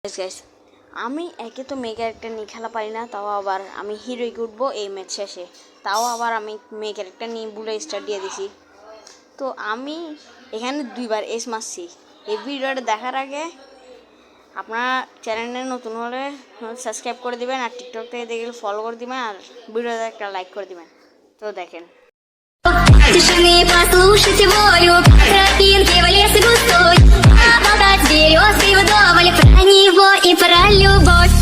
গাইস, আমি একে তো মেয়ে ক্যারেক্টার নিয়ে খেলা পারি না, তাও আবার আমি হিরোইকে উঠবো এই ম্যাচ শেষে, তাও আবার আমি মেয়ে ক্যারেক্টার নিয়ে বুলে স্টার দিয়ে দিছি। তো আমি এখানে দুইবার এস মারছি। এই ভিডিওটা দেখার আগে আপনারা চ্যানেলে নতুন হলে সাবস্ক্রাইব করে দিবেন, আর টিকটক থেকে দেখলে ফলো করে দিবেন, আর ভিডিওতে একটা লাইক করে দিবেন। তো দেখেন, тишины послушайте волю, тропинки в лес густой, а болтать березы вдоволь про него и про любовь.